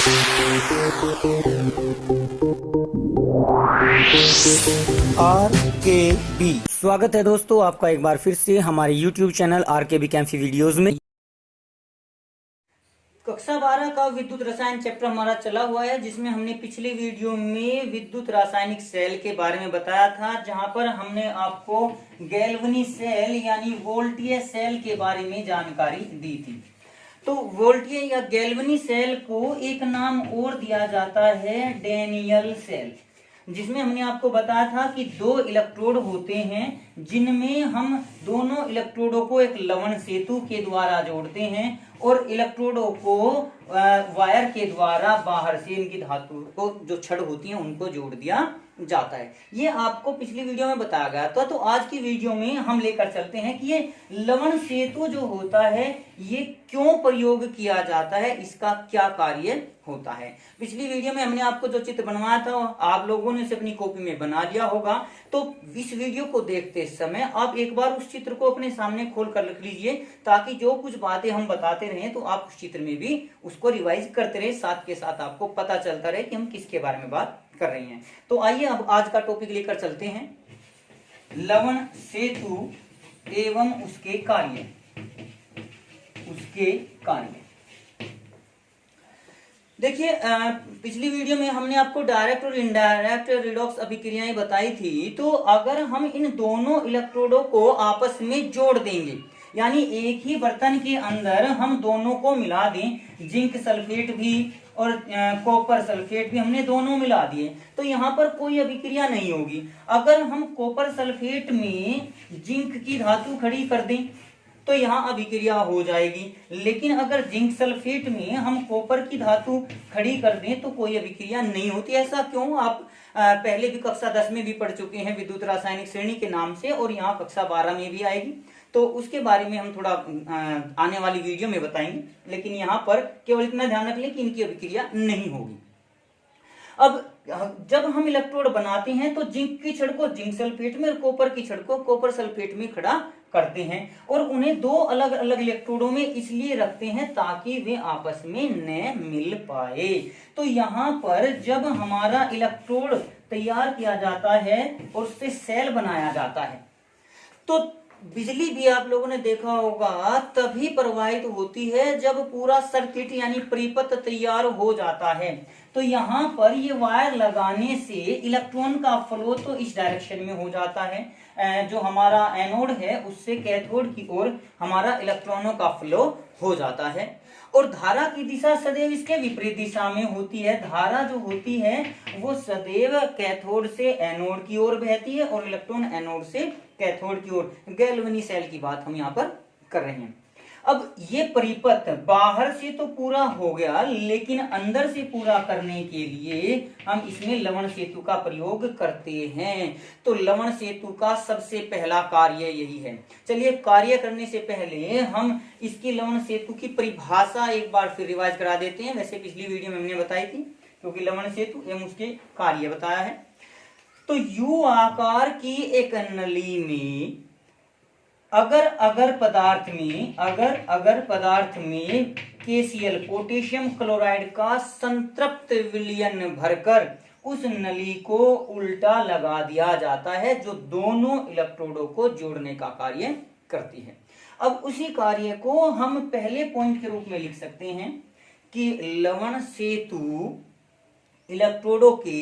RKB स्वागत है दोस्तों आपका एक बार फिर से हमारे YouTube चैनल RKB कैंफी वीडियोस में। कक्षा 12 का विद्युत रसायन चैप्टर हमारा चला हुआ है, जिसमें हमने पिछले वीडियो में विद्युत रासायनिक सेल के बारे में बताया था, जहां पर हमने आपको गैल्वनी सेल यानी वोल्टीय सेल के बारे में जानकारी दी थी। तो वोल्टीय या गैल्वनी सेल को एक नाम और दिया जाता है डैनियल सेल, जिसमें हमने आपको बताया था कि दो इलेक्ट्रोड होते हैं जिनमें हम दोनों इलेक्ट्रोडों को एक लवण सेतु के द्वारा जोड़ते हैं और इलेक्ट्रोडों को वायर के द्वारा बाहर से इनकी धातु को जो छड़ होती हैं उनको जोड़ दिया जाता है। ये आपको पिछली वीडियो में बताया गया था। तो आज की वीडियो में हम लेकर चलते हैं कि ये लवण सेतु जो होता है ये क्यों प्रयोग किया जाता है, इसका क्या कार्य होता है। पिछली वीडियो में हमने आपको जो चित्र बनवाया था आप लोगों ने इसे अपनी कॉपी में बना लिया होगा। तो इस वीडियो को देखते समय आप एक बार उस चित्र को अपने सामने खोल कर लिख लीजिए, ताकि जो कुछ बातें हम बताते रहे तो आप उस चित्र में भी उसको रिवाइज करते रहे, साथ के साथ आपको पता चलता रहे कि हम किसके बारे में बात कर रहे हैं। तो आइए अब आज का टॉपिक लेकर चलते हैं, लवण सेतु एवं उसके कार्य। देखिए, पिछली वीडियो में हमने आपको डायरेक्ट और इनडायरेक्ट रिडॉक्स अभिक्रियाएं बताई थी। तो अगर हम इन दोनों इलेक्ट्रोडों को आपस में जोड़ देंगे, यानी एक ही बर्तन के अंदर हम दोनों को मिला दें, जिंक सल्फेट भी और कॉपर सल्फेट भी हमने दोनों मिला दिए, तो यहाँ पर कोई अभिक्रिया नहीं होगी। अगर हम कॉपर सल्फेट में जिंक की धातु खड़ी कर दें तो यहाँ अभिक्रिया हो जाएगी, लेकिन अगर जिंक सल्फेट में हम कॉपर की धातु खड़ी कर दें तो कोई अभिक्रिया नहीं होती। ऐसा क्यों? आप पहले भी कक्षा 10 में भी पढ़ चुके हैं विद्युत रासायनिक श्रेणी के नाम से, और यहाँ कक्षा 12 में भी आएगी, तो उसके बारे में हम थोड़ा आने वाली वीडियो में बताएंगे। लेकिन यहाँ पर केवल इतना ध्यान रख लें कि इनकी अभिक्रिया नहीं होगी। अब जब हम इलेक्ट्रोड बनाते हैं तो जिंक की छड़ को जिंक सल्फेट में और कॉपर की छड़ को कॉपर सल्फेट में खड़ा करते हैं, और उन्हें दो अलग अलग इलेक्ट्रोडों में इसलिए रखते हैं ताकि वे आपस में न मिल पाए। तो यहाँ पर जब हमारा इलेक्ट्रोड तैयार किया जाता है और उससे सेल बनाया जाता है, तो बिजली भी आप लोगों ने देखा होगा तभी प्रवाहित होती है जब पूरा सर्किट यानी परिपथ तैयार हो जाता है। तो यहाँ पर ये वायर लगाने से इलेक्ट्रॉन का फ्लो तो इस डायरेक्शन में हो जाता है, जो हमारा एनोड है उससे कैथोड की ओर हमारा इलेक्ट्रॉनों का फ्लो हो जाता है, और धारा की दिशा सदैव इसके विपरीत दिशा में होती है। धारा जो होती है वो सदैव कैथोड से एनोड की ओर बहती है और इलेक्ट्रॉन एनोड से कैथोड की ओर। गैल्वनी सेल की बात हम यहाँ पर कर रहे हैं। अब ये परिपथ बाहर से तो पूरा हो गया, लेकिन अंदर से पूरा करने के लिए हम इसमें लवण सेतु का प्रयोग करते हैं। तो लवण सेतु का सबसे पहला कार्य यही है। चलिए, कार्य करने से पहले हम इसकी लवण सेतु की परिभाषा एक बार फिर रिवाइज करा देते हैं। वैसे पिछली वीडियो में हमने बताई थी, क्योंकि लवण सेतु एवं उसके कार्य बताया है। तो यू आकार की एक नली में अगर पदार्थ में KCl पोटेशियम क्लोराइड का संतृप्त विलयन भरकर उस नली को उल्टा लगा दिया जाता है, जो दोनों इलेक्ट्रोडों को जोड़ने का कार्य करती है। अब उसी कार्य को हम पहले पॉइंट के रूप में लिख सकते हैं कि लवण सेतु इलेक्ट्रोडों के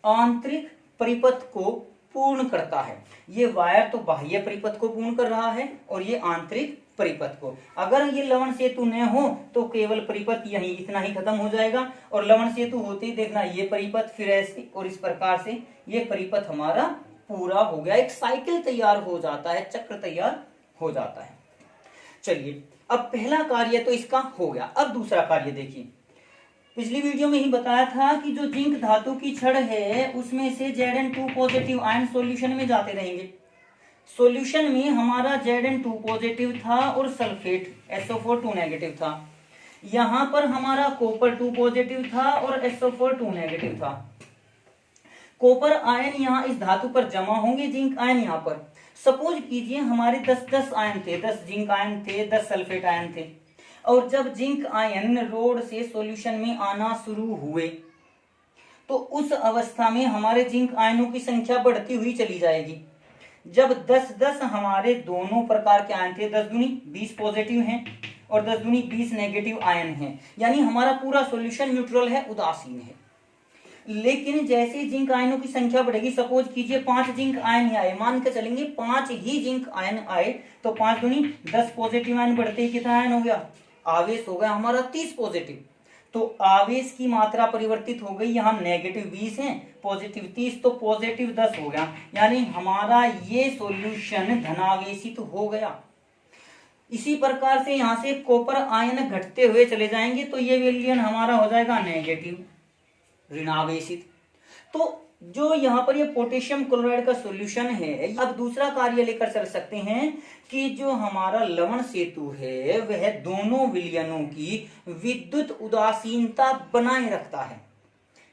आंतरिक परिपथ को पूर्ण करता है। ये वायर तो बाह्य परिपथ को पूर्ण कर रहा है और ये आंतरिक परिपथ को। अगर ये लवण सेतु न हो तो केवल परिपथ यही इतना ही खत्म हो जाएगा, और लवण सेतु होते ही देखना ये परिपथ फिर ऐसे और इस प्रकार से ये परिपथ हमारा पूरा हो गया। एक साइकिल तैयार हो जाता है, चक्र तैयार हो जाता है। चलिए, अब पहला कार्य तो इसका हो गया। अब दूसरा कार्य देखिए, पिछली वीडियो में ही बताया था कि जो जिंक धातु की छड़ है उसमें से Zn2 पॉजिटिव आयन सॉल्यूशन में जाते रहेंगे। सॉल्यूशन में हमारा Zn2 पॉजिटिव था और सल्फेट SO4 2 नेगेटिव था। यहाँ पर हमारा कॉपर 2 पॉजिटिव था और SO4 2 नेगेटिव था। कॉपर आयन यहाँ इस धातु पर जमा होंगे, जिंक आयन यहाँ पर। सपोज कीजिए हमारे 10 आयन थे, 10 जिंक आयन थे, 10 सल्फेट आयन थे। और जब जिंक आयन रोड से सॉल्यूशन में आना शुरू हुए तो उस अवस्था में हमारे जिंक आयनों की संख्या बढ़ती हुई चली जाएगी। जब 10-10 हमारे दोनों प्रकार के आयन थे, 10 दूनी 20 पॉजिटिव हैं और 10 दूनी 20 नेगेटिव आयन हैं, यानी हमारा पूरा सॉल्यूशन न्यूट्रल है, उदासीन है। लेकिन जैसे जिंक आयनों की संख्या बढ़ेगी, सपोज कीजिए 5 जिंक आयन ही आए, मान के चलेंगे 5 ही जिंक आयन आए, तो 5 दूनी 10 पॉजिटिव आयन बढ़ते ही कितना आयन हो गया, आवेश हो गया हमारा 30 पॉजिटिव। तो आवेश की मात्रा परिवर्तित हो गई, यहाँ नेगेटिव 20 है, पॉजिटिव 30, तो पॉजिटिव 10 हो गया, यानी हमारा ये सॉल्यूशन धनावेशित हो गया। इसी प्रकार से यहाँ से कॉपर आयन घटते हुए चले जाएंगे, तो ये विलयन हमारा हो जाएगा नेगेटिव, ऋणावेशित। तो जो यहाँ पर ये पोटेशियम क्लोराइड का सॉल्यूशन है, अब दूसरा कार्य लेकर चल सकते हैं कि जो हमारा लवण सेतु है वह दोनों विलयनों की विद्युत उदासीनता बनाए रखता है।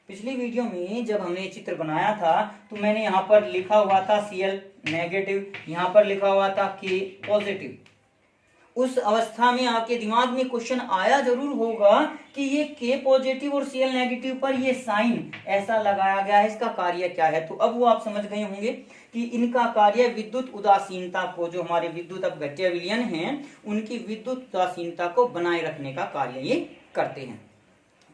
पिछली वीडियो में जब हमने चित्र बनाया था तो मैंने यहाँ पर लिखा हुआ था Cl नेगेटिव, यहाँ पर लिखा हुआ था K पॉजिटिव। उस अवस्था में आपके दिमाग में क्वेश्चन आया जरूर होगा कि ये K पॉजिटिव और Cl नेगेटिव पर ये साइन ऐसा लगाया गया है, इसका कार्य क्या है। तो अब वो आप समझ गए होंगे कि इनका कार्य विद्युत उदासीनता को, जो हमारे विद्युत अपघट्य विलयन हैं उनकी विद्युत उदासीनता को बनाए रखने का कार्य ये करते हैं।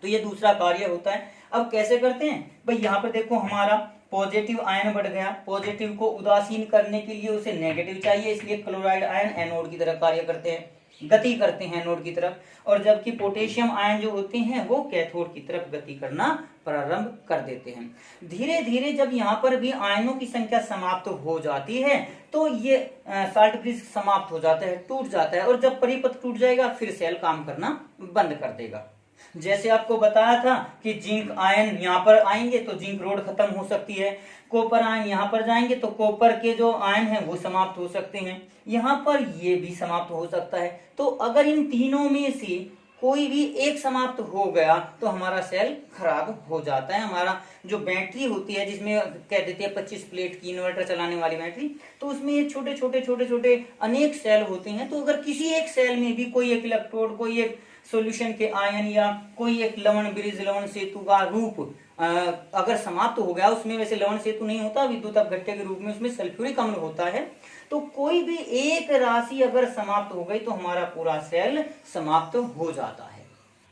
तो ये दूसरा कार्य होता है। अब कैसे करते हैं भाई, यहाँ पर देखो हमारा पॉजिटिव आयन बढ़ गया, पॉजिटिव को उदासीन करने के लिए उसे नेगेटिव चाहिए, इसलिए क्लोराइड आयन एनोड की तरह कार्य करते हैं, गति करते हैं एनोड की तरफ, और जबकि पोटेशियम आयन जो होते हैं वो कैथोड की तरफ गति करना प्रारंभ कर देते हैं। धीरे धीरे जब यहाँ पर भी आयनों की संख्या समाप्त हो जाती है तो ये साल्ट ब्रिज समाप्त हो जाता है, टूट जाता है, और जब परिपथ टूट जाएगा फिर सेल काम करना बंद कर देगा। जैसे आपको बताया था कि जिंक आयन यहाँ पर आएंगे तो जिंक रोड खत्म हो सकती है, कॉपर आयन यहाँ पर जाएंगे तो कॉपर के जो आयन हैं वो समाप्त हो सकते हैं, यहाँ पर ये भी समाप्त हो सकता है। तो अगर इन तीनों में से कोई भी एक समाप्त हो गया तो हमारा सेल खराब हो जाता है। हमारा जो बैटरी होती है, जिसमें कह देते हैं 25 प्लेट की इन्वर्टर चलाने वाली बैटरी, तो उसमें ये छोटे छोटे अनेक सेल होते हैं। तो अगर किसी एक सेल में भी कोई एक इलेक्ट्रोड, कोई एक सॉल्यूशन के आयन या कोई एक लवण ब्रिज, लवण सेतु का रूप अगर समाप्त हो गया, उसमें वैसे लवण सेतु नहीं होता, विद्युत अपघट्य के रूप में उसमें सल्फ्यूरिक अम्ल होता है, तो कोई भी एक राशि अगर समाप्त हो गई तो हमारा पूरा सेल समाप्त हो जाता है।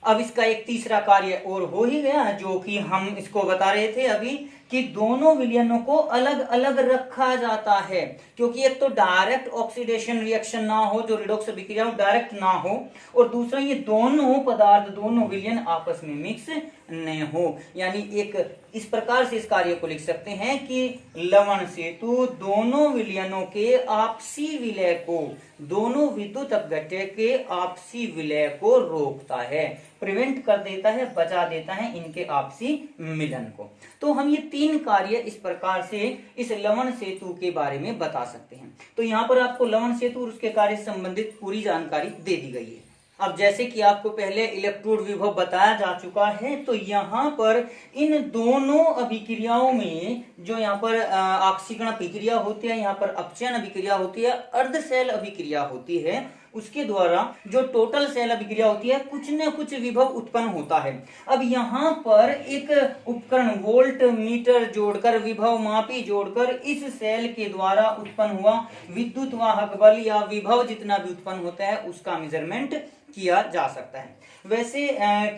अब इसका एक तीसरा कार्य और हो ही गया, जो कि हम इसको बता रहे थे अभी, कि दोनों विलयनों को अलग अलग रखा जाता है, क्योंकि एक तो डायरेक्ट ऑक्सीडेशन रिएक्शन ना हो, जो रिडॉक्स अभिक्रिया डायरेक्ट ना हो, और दूसरा ये दोनों पदार्थ, दोनों विलयन आपस में मिक्स न हो। यानी एक इस प्रकार से इस कार्य को लिख सकते हैं कि लवण सेतु दोनों विलयनों के आपसी विलय को, दोनों विद्युत अपघट्य के आपसी विलय को रोकता है, प्रिवेंट कर देता है, बचा देता है इनके आपसी मिलन को। तो हम ये तीन कार्य इस प्रकार से इस लवण सेतु के बारे में बता सकते हैं। तो यहाँ पर आपको लवण सेतु और उसके कार्य से संबंधित पूरी जानकारी दे दी गई है। अब जैसे कि आपको पहले इलेक्ट्रोड विभव बताया जा चुका है, तो यहाँ पर इन दोनों अभिक्रियाओं में जो यहाँ पर ऑक्सीकरण अभिक्रिया होती है, यहाँ पर अपचयन अभिक्रिया होती है, अर्ध सेल अभिक्रिया होती है, उसके द्वारा जो टोटल सेल अभिक्रिया होती है कुछ न कुछ विभव उत्पन्न होता है। अब यहाँ पर एक उपकरण वोल्ट मीटर जोड़कर, विभव मापी जोड़कर इस सेल के द्वारा उत्पन्न हुआ विद्युत वाहक बल या विभव जितना भी उत्पन्न होता है उसका मेजरमेंट किया जा सकता है। वैसे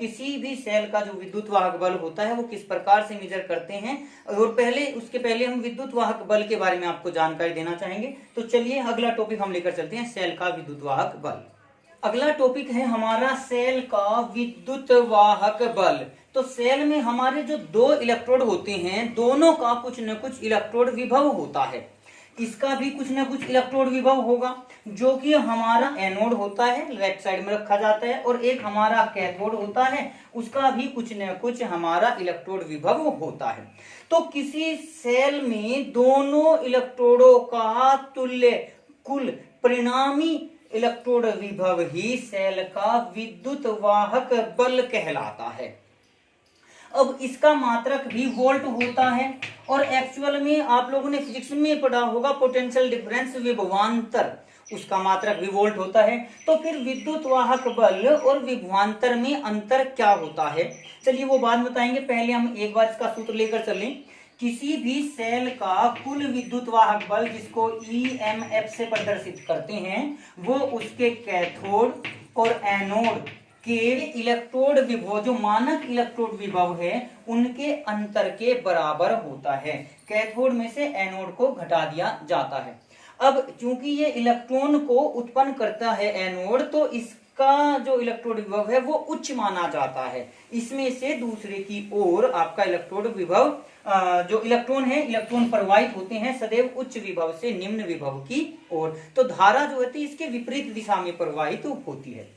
किसी भी सेल का जो विद्युत वाहक बल होता है वो किस प्रकार से मेजर करते हैं, और उसके पहले हम विद्युत वाहक बल के बारे में आपको जानकारी देना चाहेंगे। तो चलिए अगला टॉपिक हम लेकर चलते हैं, सेल का विद्युत वाहक बल। अगला टॉपिक है हमारा सेल का विद्युत वाहक बल। तो सेल में हमारे जो दो इलेक्ट्रोड होते हैं, दोनों का कुछ न कुछ इलेक्ट्रोड विभव होता है, इसका भी कुछ ना कुछ इलेक्ट्रोड विभव होगा, जो कि हमारा एनोड होता है, लेफ्ट साइड में रखा जाता है, और एक हमारा कैथोड होता है, उसका भी कुछ न कुछ हमारा इलेक्ट्रोड विभव होता है। तो किसी सेल में दोनों इलेक्ट्रोडों का तुल्य कुल परिणामी इलेक्ट्रोड विभव ही सेल का विद्युत वाहक बल कहलाता है। अब इसका मात्रक भी वोल्ट होता है, और एक्चुअल में आप लोगों ने फिजिक्स में पढ़ा होगा पोटेंशियल डिफरेंस, विभवांतर, उसका मात्रक भी वोल्ट होता है। तो फिर विद्युत वाहक बल और विभवांतर में अंतर क्या होता है, चलिए वो बात बताएंगे। पहले हम एक बार इसका सूत्र लेकर चलें। किसी भी सेल का कुल विद्युत वाहक बल, जिसको EMF से प्रदर्शित करते हैं, वो उसके कैथोड और एनोड के इलेक्ट्रोड विभव, जो मानक इलेक्ट्रोड विभव है, उनके अंतर के बराबर होता है। कैथोड में से एनोड को घटा दिया जाता है। अब चूंकि ये इलेक्ट्रॉन को उत्पन्न करता है एनोड, तो इसका जो इलेक्ट्रोड विभव है वो उच्च माना जाता है। इसमें से दूसरे की ओर आपका इलेक्ट्रोड विभव, जो इलेक्ट्रॉन है, इलेक्ट्रॉन प्रवाहित होते हैं सदैव उच्च विभव से निम्न विभव की ओर। तो धारा जो होती है इसके विपरीत दिशा में प्रवाहित होती है।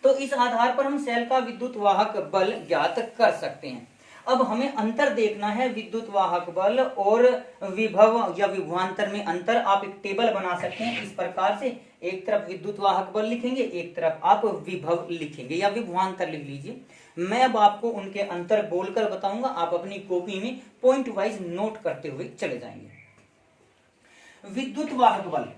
तो इस आधार पर हम सेल का विद्युत वाहक बल ज्ञात कर सकते हैं। अब हमें अंतर देखना है विद्युत वाहक बल और विभव या विभवांतर में अंतर। आप एक टेबल बना सकते हैं इस प्रकार से, एक तरफ विद्युत वाहक बल लिखेंगे, एक तरफ आप विभव लिखेंगे या विभवांतर लिख लीजिए। मैं अब आपको उनके अंतर बोलकर बताऊंगा, आप अपनी कॉपी में पॉइंट वाइज नोट करते हुए चले जाएंगे। विद्युत वाहक बल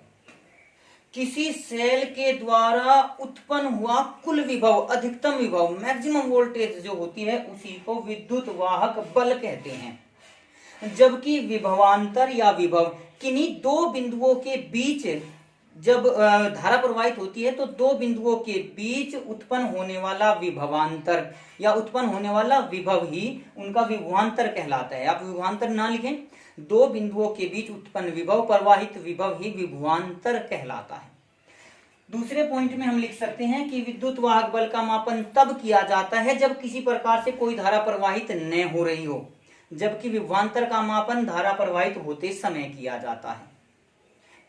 किसी सेल के द्वारा उत्पन्न हुआ कुल विभव, अधिकतम विभव, मैक्सिमम वोल्टेज जो होती है, उसी को विद्युत वाहक बल कहते हैं। जबकि विभवांतर या विभव किन्हीं दो बिंदुओं के बीच जब धारा प्रवाहित होती है, तो दो बिंदुओं के बीच उत्पन्न होने वाला विभवांतर या उत्पन्न होने वाला विभव ही उनका विभवांतर कहलाता है। आप विभवांतर ना लिखें, दो बिंदुओं के बीच उत्पन्न विभव, प्रवाहित विभव ही विभवांतर कहलाता है। दूसरे पॉइंट में हम लिख सकते हैं कि विद्युत वाहक बल का मापन तब किया जाता है जब किसी प्रकार से कोई धारा प्रवाहित न हो रही हो, जबकि विभवांतर का मापन धारा प्रवाहित होते समय किया जाता है।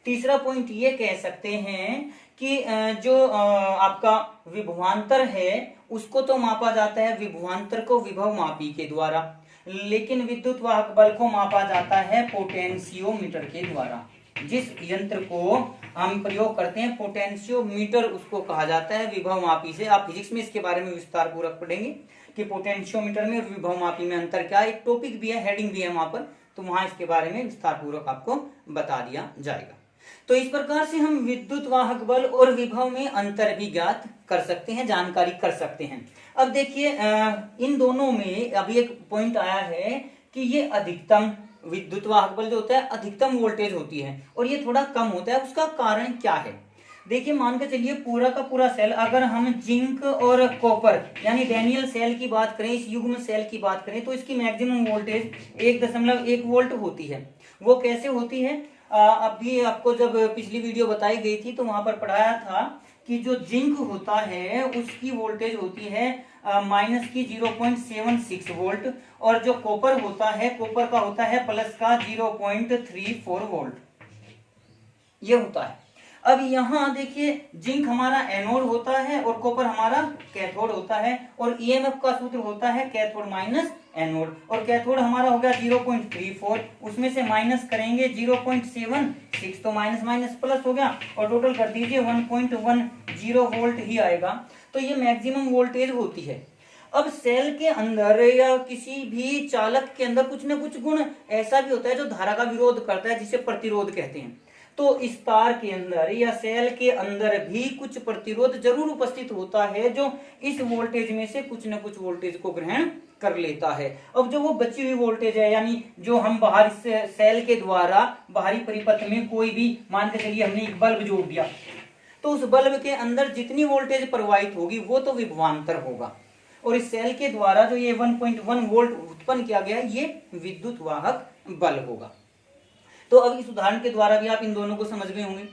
तीसरा पॉइंट ये कह सकते हैं कि जो आपका विभवांतर है उसको तो मापा जाता है विभवांतर को विभव मापी के द्वारा, लेकिन विद्युत वाहक बल को मापा जाता है पोटेंशियोमीटर के द्वारा। जिस यंत्र को हम प्रयोग करते हैं पोटेंशियोमीटर, उसको कहा जाता है विभव मापी से। आप फिजिक्स में इसके बारे में विस्तार पूर्वक पढ़ेंगे कि पोटेंशियोमीटर में और विभव मापी में अंतर क्या है। एक टॉपिक भी है, हेडिंग भी है वहां पर, तो वहां इसके बारे में विस्तार पूर्वक आपको बता दिया जाएगा। तो इस प्रकार से हम विद्युत वाहक बल और विभव में अंतर भी ज्ञात कर सकते हैं, जानकारी कर सकते हैं। अब देखिए इन दोनों में अभी एक पॉइंट आया है कि ये अधिकतम विद्युत वाहक बल जो होता है अधिकतम वोल्टेज होती है और ये थोड़ा कम होता है। उसका कारण क्या है? देखिए मान के चलिए पूरा का पूरा सेल, अगर हम जिंक और कॉपर यानी डैनियल सेल की बात करें, इस युग्म सेल की बात करें, तो इसकी मैक्सिमम वोल्टेज 1.1 वोल्ट होती है। वो कैसे होती है? अभी आपको जब पिछली वीडियो बताई गई थी तो वहां पर पढ़ाया था कि जो जिंक होता है उसकी वोल्टेज होती है माइनस की 0.76 वोल्ट, और जो कॉपर होता है, कॉपर का होता है प्लस का 0.34 वोल्ट, ये होता है। अब यहाँ देखिए जिंक हमारा एनोड होता है और कॉपर हमारा कैथोड होता है, और ईएमएफ का सूत्र होता है कैथोड माइनस एनोड, और कैथोड हमारा हो गया 0.34, उसमें से माइनस करेंगे 0.76, तो माइनस माइनस प्लस हो गया और टोटल कर दीजिए 1.10 वोल्ट ही आएगा। तो ये मैक्सिमम वोल्टेज होती है। अब सेल के अंदर या किसी भी चालक के अंदर कुछ ना कुछ गुण ऐसा भी होता है जो धारा का विरोध करता है, जिसे प्रतिरोध कहते हैं। तो इस तार के अंदर या सेल के अंदर भी कुछ प्रतिरोध जरूर उपस्थित होता है जो इस वोल्टेज में से कुछ न कुछ वोल्टेज को ग्रहण कर लेता है। अब जो वो बची हुई वोल्टेज है, यानी जो हम बाहर सेल के द्वारा बाहरी परिपथ में कोई भी, मान के चलिए हमने एक बल्ब जोड़ दिया, तो उस बल्ब के अंदर जितनी वोल्टेज प्रवाहित होगी वो तो विभवांतर होगा, और इस सेल के द्वारा जो ये 1.1 वोल्ट उत्पन्न किया गया ये विद्युत वाहक बल होगा। तो अब इस उदाहरण के द्वारा भी आप इन दोनों को समझ गए होंगे।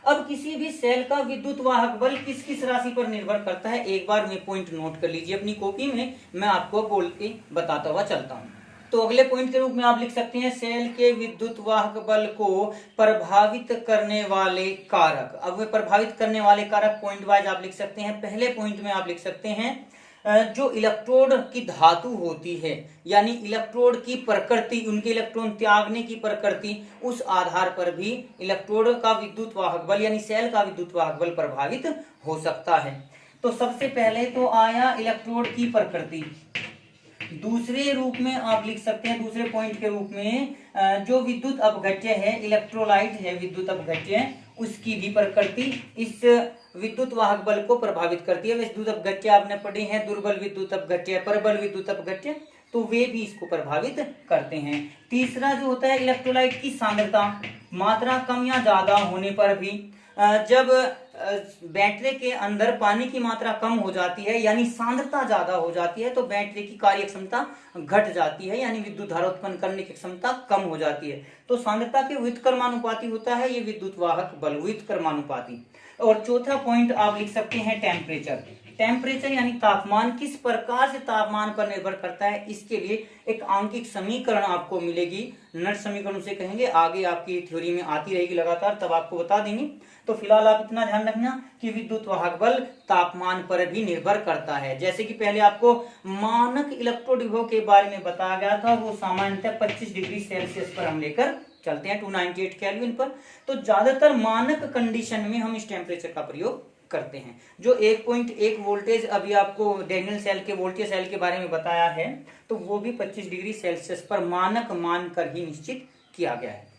अब किसी भी सेल का विद्युत वाहक बल किस किस राशि पर निर्भर करता है, एक बार में पॉइंट नोट कर लीजिए अपनी कॉपी में, मैं आपको बोल के बताता हुआ चलता हूँ। तो अगले पॉइंट के रूप में आप लिख सकते हैं सेल के विद्युत वाहक बल को प्रभावित करने वाले कारक। अब वे प्रभावित करने वाले कारक पॉइंट वाइज आप लिख सकते हैं। पहले पॉइंट में आप लिख सकते हैं जो इलेक्ट्रोड की धातु होती है, यानी इलेक्ट्रोड की प्रकृति, उनके इलेक्ट्रॉन त्यागने की प्रकृति, उस आधार पर भी इलेक्ट्रोड का विद्युत वाहक बल यानी सेल का विद्युत वाहक बल प्रभावित हो सकता है। तो सबसे पहले तो आया इलेक्ट्रोड की प्रकृति। दूसरे रूप में आप लिख सकते हैं, दूसरे पॉइंट के रूप में जो विद्युत अपघट्य है, इलेक्ट्रोलाइट है विद्युत अपघट्य, उसकी भी प्रकृति इस विद्युत वाहक बल को प्रभावित करती है। विद्युत अपघट्य आपने पढ़े हैं, दुर्बल विद्युत अपघट्य, प्रबल विद्युत अपघट्य, तो वे भी इसको प्रभावित करते हैं। तीसरा जो होता है इलेक्ट्रोलाइट की सांद्रता, मात्रा कम या ज्यादा होने पर भी जब बैटरी के अंदर पानी की मात्रा कम हो जाती है यानी सांद्रता ज्यादा हो जाती है तो बैटरी की कार्य क्षमता घट जाती है, यानी विद्युत धारा उत्पन्न करने की क्षमता कम हो जाती है। तो सांद्रता के व्युत्क्रमानुपाती होता है ये विद्युत वाहक बल, व्युत्क्रमानुपाती। और चौथा पॉइंट आप लिख सकते हैं टेम्परेचर। टेम्परेचर यानी तापमान, किस प्रकार से तापमान पर निर्भर करता है, इसके लिए एक आंकिक समीकरण आपको मिलेगी। नट समीकरण से कहेंगे, आगे आपकी थ्योरी में आती रहेगी लगातार, तब आपको बता देंगे। तो फिलहाल आप इतना ध्यान रखना कि विद्युत वाहक बल तापमान पर भी निर्भर करता है। जैसे कि पहले आपको मानक इलेक्ट्रोड विभव के बारे में बताया गया था, वो सामान्यतः 25 डिग्री सेल्सियस पर हम लेकर चलते हैं, 298 केल्विन पर। तो ज्यादातर मानक कंडीशन में हम इस टेम्परेचर का प्रयोग करते हैं। जो 1.1 वोल्टेज अभी आपको डैनियल सेल के वोल्टेज सेल के बारे में बताया है, तो वो भी 25 डिग्री सेल्सियस पर मानक मानकर ही निश्चित किया गया है।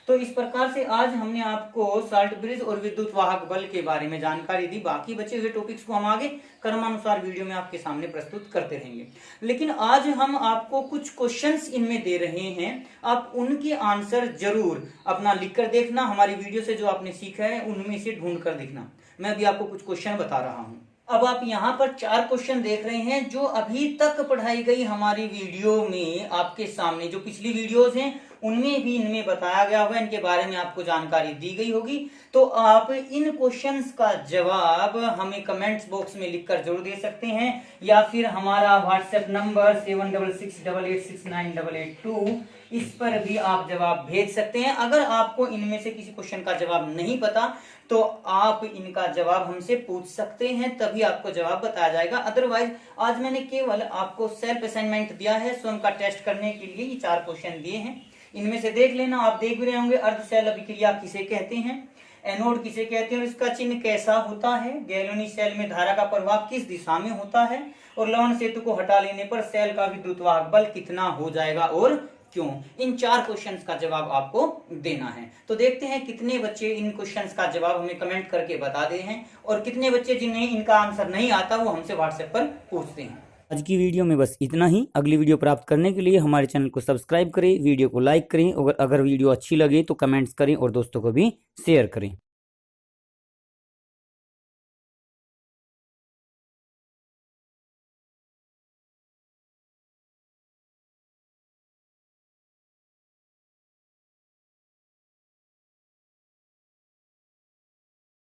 तो इस प्रकार से आज हमने आपको साल्ट ब्रिज और विद्युत वाहक बल के बारे में जानकारी दी। बाकी बचे हुए टॉपिक्स को हम आगे क्रमानुसार वीडियो में आपके सामने प्रस्तुत करते रहेंगे। लेकिन आज हम आपको कुछ क्वेश्चंस इनमें दे रहे हैं, आप उनके आंसर जरूर अपना लिखकर देखना। हमारी वीडियो से जो आपने सीखा है उनमें से ढूंढ कर देखना। मैं अभी आपको कुछ क्वेश्चन बता रहा हूं। अब आप यहाँ पर 4 क्वेश्चन देख रहे हैं जो अभी तक पढ़ाई गई हमारी वीडियो में आपके सामने, जो पिछली वीडियोस हैं उनमें भी इनमें बताया गया होगा, इनके बारे में आपको जानकारी दी गई होगी। तो आप इन क्वेश्चंस का जवाब हमें कमेंट्स बॉक्स में लिखकर जरूर दे सकते हैं, या फिर हमारा व्हाट्सएप नंबर 7668869882 इस पर भी आप जवाब भेज सकते हैं। अगर आपको इनमें से किसी क्वेश्चन का जवाब नहीं पता तो आप इनका जवाब हमसे पूछ सकते हैं, तभी आपको जवाब बताया जाएगा। अदरवाइज आज मैंने केवल आपको सेल्फ असाइनमेंट दिया है, स्वयं का टेस्ट करने के लिए ये 4 क्वेश्चन दिए हैं। इनमें से देख लेना। आप देख भी रहे होंगे अर्धशैल अभिक्रिया किसे कहते हैं, एनोड किसे कहते हैं और इसका चिन्ह कैसा होता है, गैल्वेनिक सेल में धारा का प्रवाह किस दिशा में होता है, और लवण सेतु को हटा लेने पर सेल का विद्युत वाहक बल कितना हो जाएगा और क्यों। इन 4 क्वेश्चंस का जवाब आपको देना है। तो देखते हैं कितने बच्चे इन क्वेश्चंस का जवाब हमें कमेंट करके बता दे हैं, और कितने बच्चे जिन्हें इनका आंसर नहीं आता वो हमसे व्हाट्सएप पर पूछते हैं। आज की वीडियो में बस इतना ही। अगली वीडियो प्राप्त करने के लिए हमारे चैनल को सब्सक्राइब करें, वीडियो को लाइक करें, और अगर वीडियो अच्छी लगे तो कमेंट्स करें और दोस्तों को भी शेयर करें।